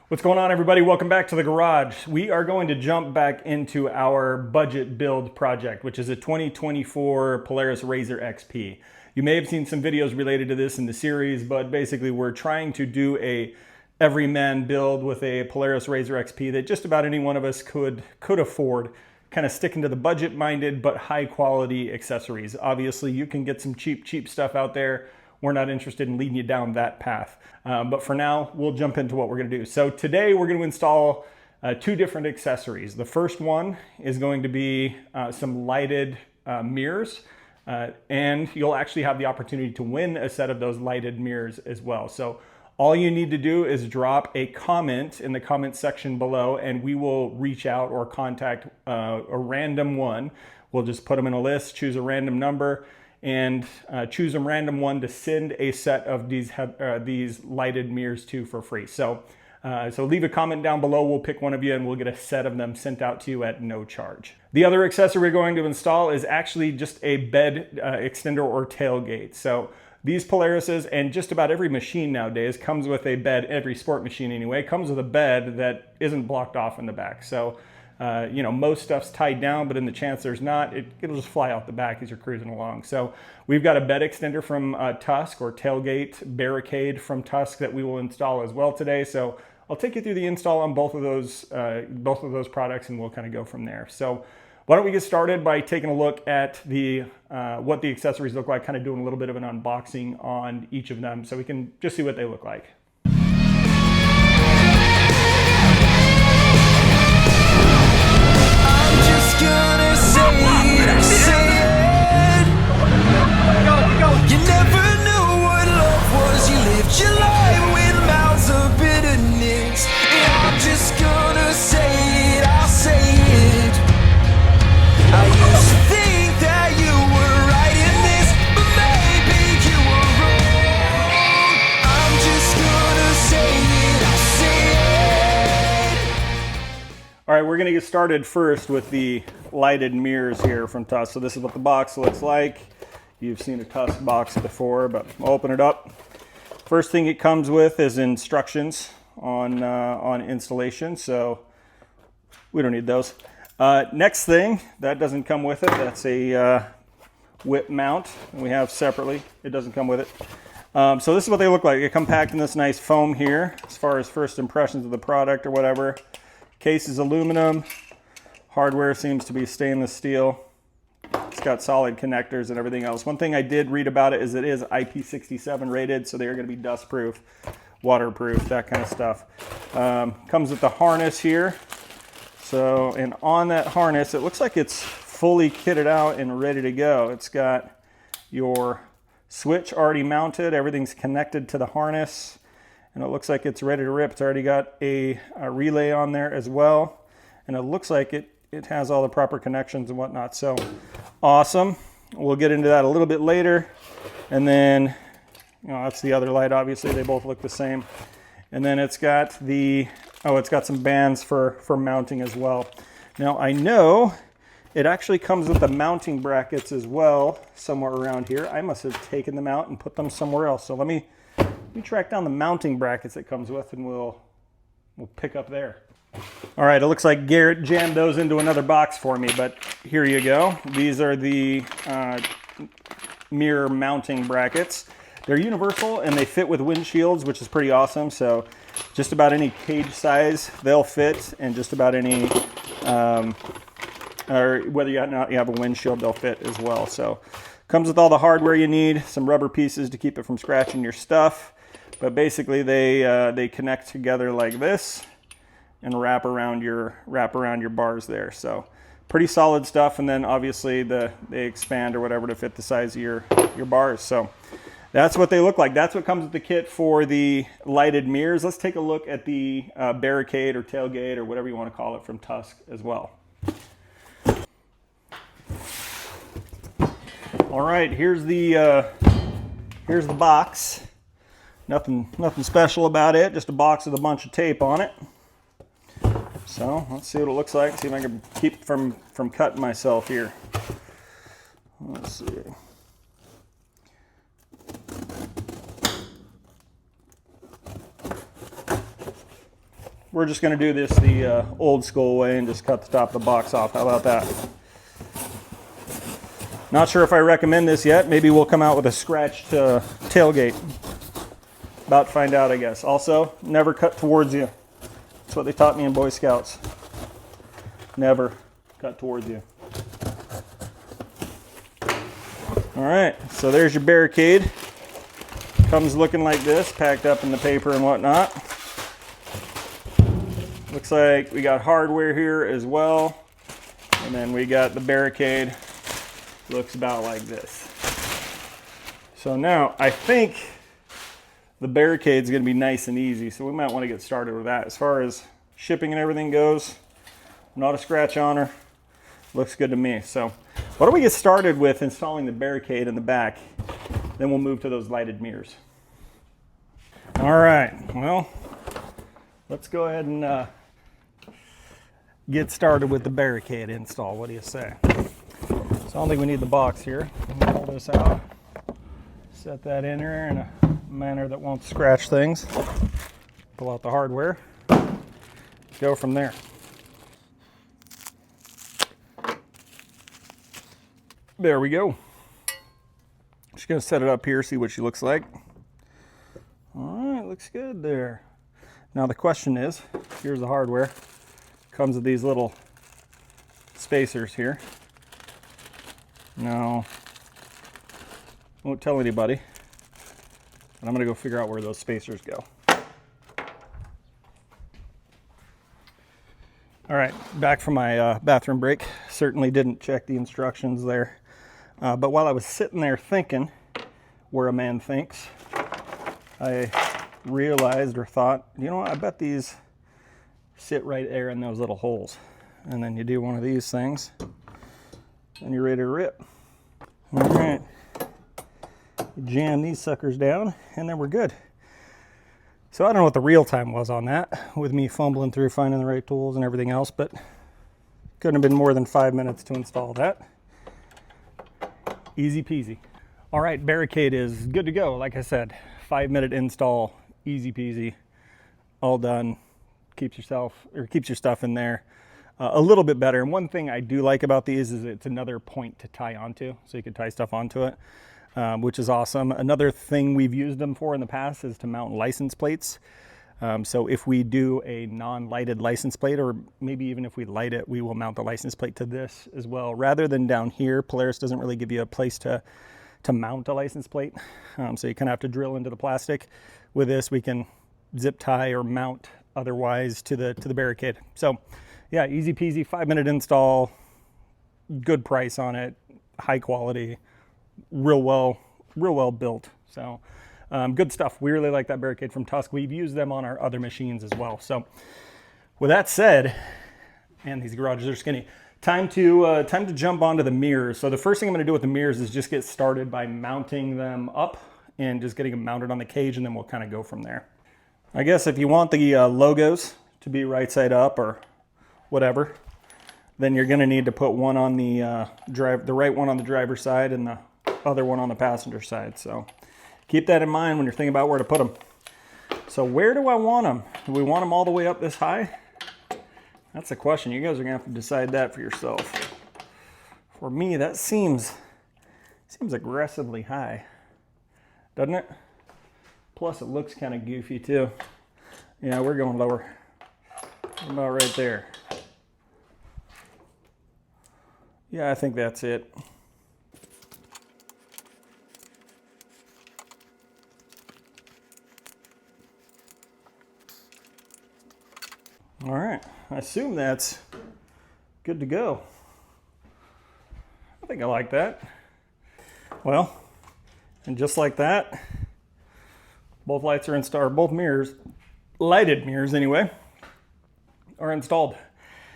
What's going on, everybody? Welcome back to the garage. We are going to jump back into our budget build project, which is a 2024 Polaris RZR XP. You may have seen some videos related to this in the series, but basically we're trying to do a everyman build with a Polaris RZR XP that just about any one of us could afford, kind of sticking to the budget-minded but high-quality accessories. Obviously, you can get some cheap stuff out there. We're not interested in leading you down that path. But for now, we'll jump into what we're going to do. So today we're going to install two different accessories. The first one is going to be some lighted mirrors. And you'll actually have the opportunity to win a set of those lighted mirrors as well. So all you need to do is drop a comment in the comment section below, and we will reach out or contact a random one. We'll just put them in a list, choose a random number, and choose a random one to send a set of these lighted mirrors to for free. So leave a comment down below. We'll pick one of you and we'll get a set of them sent out to you at no charge. The other accessory we're going to install is actually just a bed extender or tailgate. So these Polarises and just about every machine nowadays comes with a bed, every sport machine anyway, comes with a bed that isn't blocked off in the back. So you know, most stuff's tied down, but in the chance there's not, it'll just fly out the back as you're cruising along. So we've got a bed extender from Tusk, or tailgate Barricade from Tusk, that we will install as well today. So I'll take you through the install on both of those products, and we'll kind of go from there. So why don't we get started by taking a look at what the accessories look like, kind of doing a little bit of an unboxing on each of them so we can just see what they look like. All right, we're gonna get started first with the lighted mirrors here from Tusk. So this is what the box looks like. You've seen a Tusk box before, but I'll open it up. First thing it comes with is instructions on installation, so we don't need those. Next thing, that doesn't come with it. That's a whip mount, and we have separately. It doesn't come with it. So this is what they look like. They come packed in this nice foam here, as far as first impressions of the product or whatever. Case is aluminum. Hardware seems to be stainless steel. It's got solid connectors and everything else. One thing I did read about it is it is IP67 rated, so they're going to be dust proof, waterproof, that kind of stuff. Comes with the harness here. So, and on that harness, it looks like it's fully kitted out and ready to go. It's got your switch already mounted. Everything's connected to the harness, and it looks like it's ready to rip. It's already got a relay on there as well, and it looks like it has all the proper connections and whatnot. So awesome. We'll get into that a little bit later. And then, you know, that's the other light. Obviously they both look the same. And then it's got it's got some bands for mounting as well. Now I know it actually comes with the mounting brackets as well, somewhere around here. I must have taken them out and put them somewhere else. So let me track down the mounting brackets it comes with, and we'll pick up there. All right, it looks like Garrett jammed those into another box for me, but here you go. These are the mirror mounting brackets. They're universal and they fit with windshields, which is pretty awesome. So just about any cage size they'll fit, and just about any, or whether or not you have a windshield, they'll fit as well. So comes with all the hardware you need, some rubber pieces to keep it from scratching your stuff. But basically they connect together like this and wrap around your bars there. So pretty solid stuff. And then obviously they expand or whatever to fit the size of your bars. So that's what they look like. That's what comes with the kit for the lighted mirrors. Let's take a look at the Barricade or tailgate or whatever you want to call it from Tusk as well. All right, here's the box. Nothing special about it, just a box with a bunch of tape on it. So let's see what it looks like, see if I can keep from cutting myself here. Let's see. we're just going to do this the old school way and just cut the top of the box off. How about that? Not sure if I recommend this yet. Maybe we'll come out with a scratched tailgate. About to find out, I guess. Also, never cut towards you. That's what they taught me in Boy Scouts. Never cut towards you. All right, so there's your Barricade. Comes looking like this, packed up in the paper and whatnot. Looks like we got hardware here as well. And then we got the Barricade. Looks about like this. So now I think the Barricade's gonna be nice and easy, so we might want to get started with that. As far as shipping and everything goes, not a scratch on her. Looks good to me. So why don't we get started with installing the Barricade in the back, then we'll move to those lighted mirrors. All right, well, let's go ahead and get started with the Barricade install. What do you say? So I don't think we need the box here. Pull this out, set that in there in a manner that won't scratch things. Pull out the hardware, go from there. There we go. Just gonna set it up here, see what she looks like. All right, looks good there. Now the question is, here's the hardware. Comes with these little spacers here. Now, won't tell anybody, but I'm gonna go figure out where those spacers go. All right, back from my bathroom break. Certainly didn't check the instructions there. But while I was sitting there thinking where a man thinks, I realized or thought, you know what, I bet these sit right there in those little holes. And then you do one of these things and you're ready to rip. All right, jam these suckers down and then we're good. So I don't know what the real time was on that with me fumbling through finding the right tools and everything else, but couldn't have been more than 5 minutes to install that. Easy peasy. All right, Barricade is good to go. Like I said, 5-minute install, easy peasy, all done. Keeps your stuff in there a little bit better. And one thing I do like about these is it's another point to tie onto, so you can tie stuff onto it, which is awesome. Another thing we've used them for in the past is to mount license plates. So if we do a non-lighted license plate, or maybe even if we light it, we will mount the license plate to this as well. Rather than down here, Polaris doesn't really give you a place to mount a license plate. So you kind of have to drill into the plastic. With this, we can zip tie or mount otherwise to the Barricade. So yeah, easy peasy, 5-minute install, good price on it, high quality, real well built. So good stuff. We really like that Barricade from Tusk. We've used them on our other machines as well. So with that said, man, these garages are skinny. Time to jump onto the mirrors. So the first thing I'm going to do with the mirrors is just get started by mounting them up and just getting them mounted on the cage, and then we'll kind of go from there. I guess if you want the logos to be right side up or whatever, then you're going to need to put one on the right one on the driver's side and the other one on the passenger side. So keep that in mind when you're thinking about where to put them. So where do I want them? Do we want them all the way up this high? That's the question. You guys are gonna have to decide that for yourself. For me, that seems aggressively high, doesn't it? Plus, it looks kind of goofy too. Yeah, we're going lower. About right there. Yeah, I think that's it. All right, I assume that's good to go. I think I like that. Well, and just like that, both lights are installed, both mirrors, lighted mirrors anyway, are installed.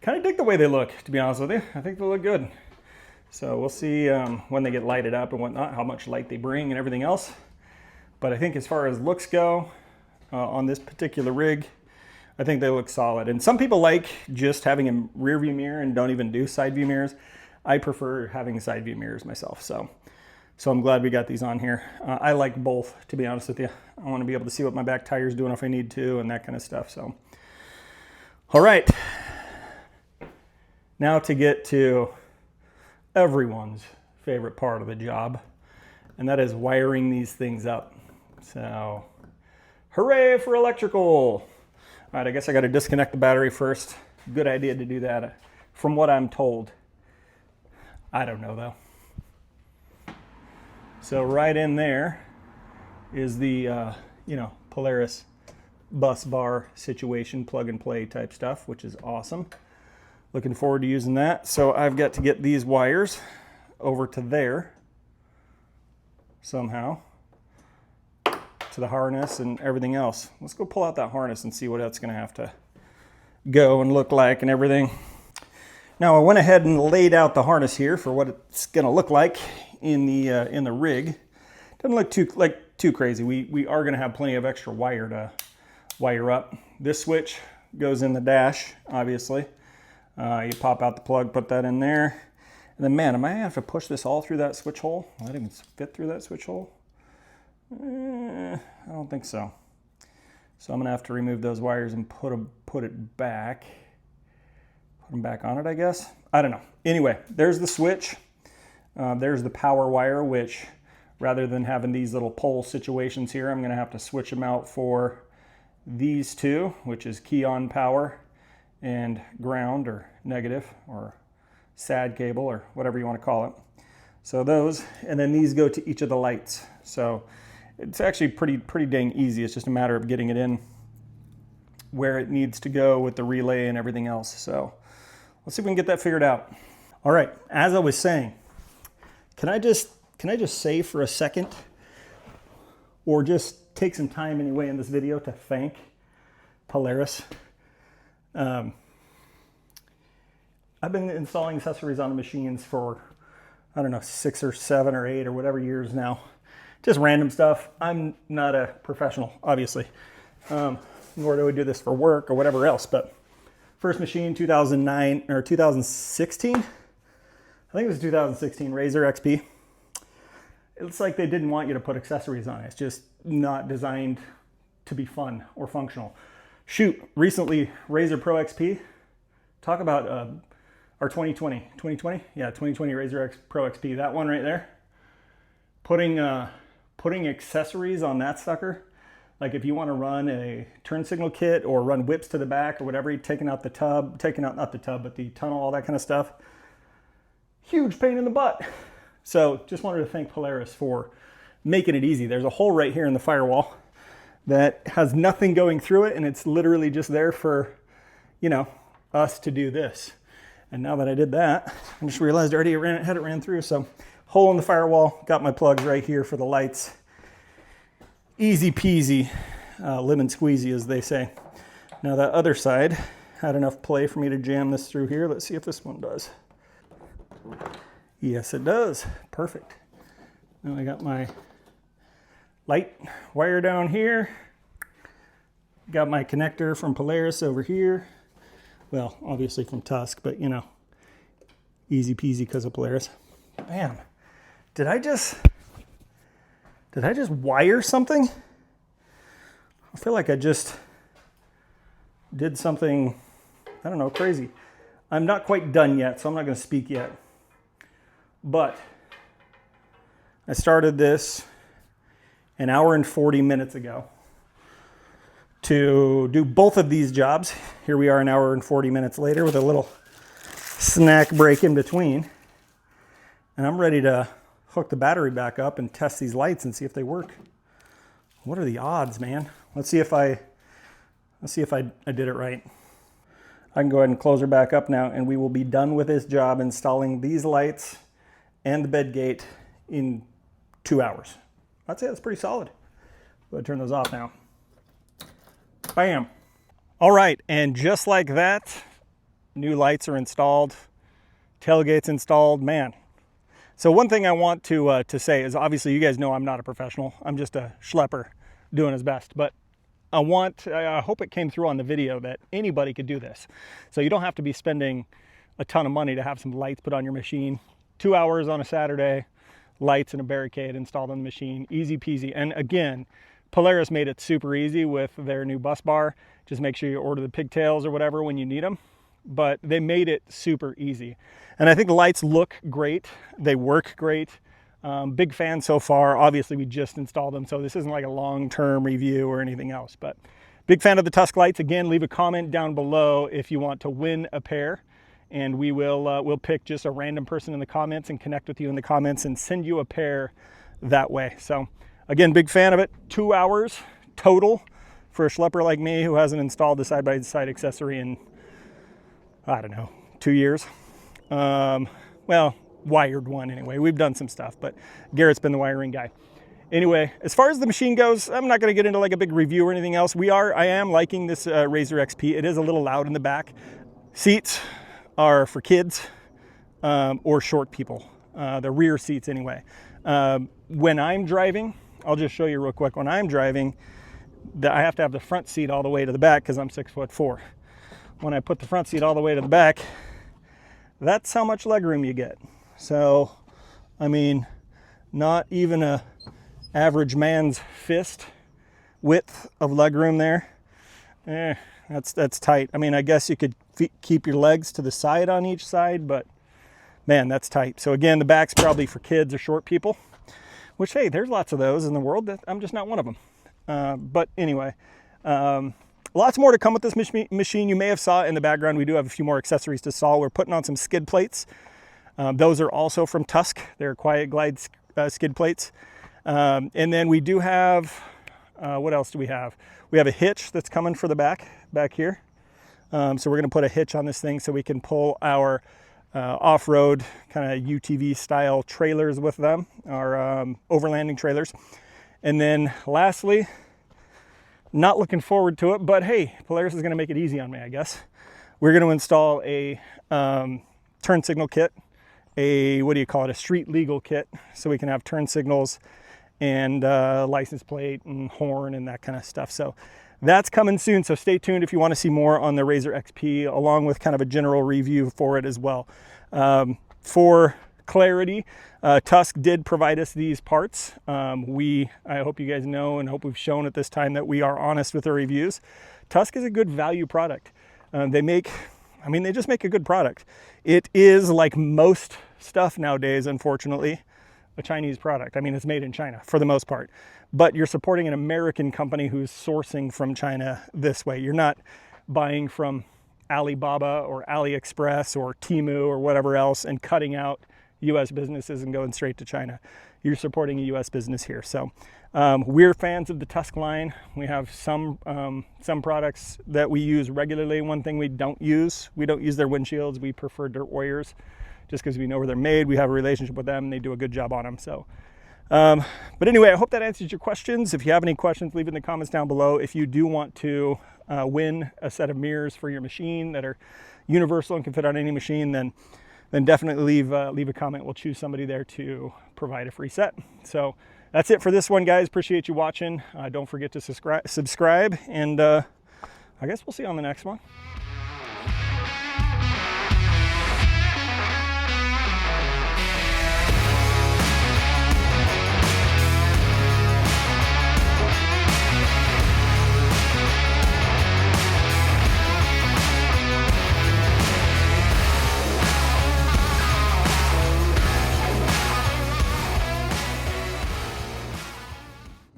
Kind of dig the way they look, to be honest with you. I think they look good. So we'll see when they get lighted up and whatnot, how much light they bring and everything else. But I think as far as looks go, on this particular rig, I think they look solid. And some people like just having a rear view mirror and don't even do side view mirrors. I prefer having side view mirrors myself. So I'm glad we got these on here. I like both, to be honest with you. I want to be able to see what my back tire's doing if I need to and that kind of stuff. So All right, now to get to everyone's favorite part of the job, and that is wiring these things up. So, hooray for electrical. All right, I guess I got to disconnect the battery first. Good idea to do that, from what I'm told. I don't know though. So right in there is the, Polaris bus bar situation, plug and play type stuff, which is awesome. Looking forward to using that. So I've got to get these wires over to there somehow, to the harness and everything else. Let's go pull out that harness and see what that's going to have to go and look like and everything. Now I went ahead and laid out the harness here for what it's going to look like in the rig. Doesn't look too crazy. We are going to have plenty of extra wire to wire up. This switch goes in the dash, obviously. You pop out the plug, put that in there. And then, man, am I going to have to push this all through that switch hole? Will that even fit through that switch hole? I don't think so. So I'm going to have to remove those wires and put it back. Put them back on it, I guess. I don't know. Anyway, there's the switch. There's the power wire, which rather than having these little pole situations here, I'm going to have to switch them out for these two, which is key on power and ground or negative or SAD cable or whatever you want to call it. So those, and then these go to each of the lights. So it's actually pretty dang easy. It's just a matter of getting it in where it needs to go with the relay and everything else. So let's see if we can get that figured out. All right, as I was saying, can I just say for a second, or just take some time anyway in this video to thank Polaris. I've been installing accessories on the machines for, I don't know, 6 or 7 or 8 or whatever years now. Just random stuff. I'm not a professional, obviously, nor do I do this for work or whatever else, but first machine, 2009 or 2016. I think it was 2016 RZR XP. It's like they didn't want you to put accessories on it. It's just not designed to be fun or functional. Shoot, recently RZR Pro XP. Talk about our 2020. 2020? Yeah, 2020 RZR Pro XP. That one right there. Putting accessories on that sucker. Like if you want to run a turn signal kit or run whips to the back or whatever, taking out the tub, not the tub, but the tunnel, all that kind of stuff. Huge pain in the butt. So just wanted to thank Polaris for making it easy. There's a hole right here in the firewall that has nothing going through it, and it's literally just there for, us to do this. And now that I did that, I just realized I already had it ran through. So hole in the firewall, got my plugs right here for the lights. Easy peasy, lemon squeezy, as they say. Now that other side had enough play for me to jam this through here. Let's see if this one does. Yes, it does. Perfect. Now I got my light wire down here. Got my connector from Polaris over here. Well, obviously from Tusk, but easy peasy because of Polaris. Bam. Did I just wire something? I feel like I just did something, I don't know, crazy. I'm not quite done yet, so I'm not going to speak yet. But I started this an hour and 40 minutes ago to do both of these jobs. Here we are an hour and 40 minutes later with a little snack break in between. And I'm ready to hook the battery back up and test these lights and see if they work. What are the odds, man? Let's see if I did it right. I can go ahead and close her back up now, and we will be done with this job installing these lights and the bed gate in 2 hours. I'd say that's pretty solid. Go ahead and turn those off now. Bam. All right, and just like that, new lights are installed, tailgate's installed, man. So one thing I want to say is, obviously you guys know I'm not a professional. I'm just a schlepper doing his best, but I hope it came through on the video that anybody could do this. So you don't have to be spending a ton of money to have some lights put on your machine. 2 hours on a Saturday, lights and a Barricade installed on the machine, easy peasy. And again, Polaris made it super easy with their new bus bar. Just make sure you order the pigtails or whatever when you need them. But they made it super easy. And I think the lights look great. They work great. Big fan so far. Obviously, we just installed them, so this isn't like a long-term review or anything else. But big fan of the Tusk lights. Again, leave a comment down below if you want to win a pair. And we will we'll pick just a random person in the comments and connect with you in the comments and send you a pair that way. So again, big fan of it. 2 hours total for a schlepper like me who hasn't installed a side-by-side accessory in, I don't know, 2 years. Well, wired one anyway. We've done some stuff, but Garrett's been the wiring guy. Anyway, as far as the machine goes, I'm not going to get into like a big review or anything else. I am liking this RZR XP. It is a little loud in the back. Seats are for kids or short people. The rear seats anyway. When I'm driving, I'll just show you real quick. When I'm driving, I have to have the front seat all the way to the back because I'm 6'4". When I put the front seat all the way to the back, that's how much legroom you get. So, I mean, not even a average man's fist width of legroom there. That's tight. I mean, I guess you could keep your legs to the side on each side, but man, that's tight. So again, the back's probably for kids or short people, which, hey, there's lots of those in the world. I'm just not one of them. But anyway, lots more to come with this machine. You may have saw in the background, we do have a few more accessories to install. We're putting on some skid plates. Those are also from Tusk. They're Quiet Glide skid plates. And then we do have, what else do we have? We have a hitch that's coming for the back here. So we're going to put a hitch on this thing so we can pull our off-road kind of UTV style trailers with them, our overlanding trailers. And then lastly, not looking forward to it, but hey, Polaris is going to make it easy on me, I guess. We're going to install a turn signal kit, a street legal kit, so we can have turn signals and license plate and horn and that kind of stuff. So that's coming soon, so stay tuned if you want to see more on the RZR XP, along with kind of a general review for it as well. For clarity, Tusk did provide us these parts. I hope you guys know and hope we've shown at this time that we are honest with our reviews. Tusk is a good value product. They just make a good product. It is, like most stuff nowadays, unfortunately, a Chinese product. I mean, it's made in China for the most part, but you're supporting an American company who's sourcing from China this way. You're not buying from Alibaba or AliExpress or Temu or whatever else and cutting out US businesses and going straight to China. You're supporting a US business here. So we're fans of the Tusk line. We have some products that we use regularly. One thing we don't use their windshields. We prefer Dirt Warriors just because we know where they're made. We have a relationship with them and they do a good job on them. So, but anyway, I hope that answers your questions. If you have any questions, leave it in the comments down below. If you do want to win a set of mirrors for your machine that are universal and can fit on any machine, then definitely leave a comment. We'll choose somebody there to provide a free set. So that's it for this one, guys. Appreciate you watching. Don't forget to subscribe, and I guess we'll see you on the next one.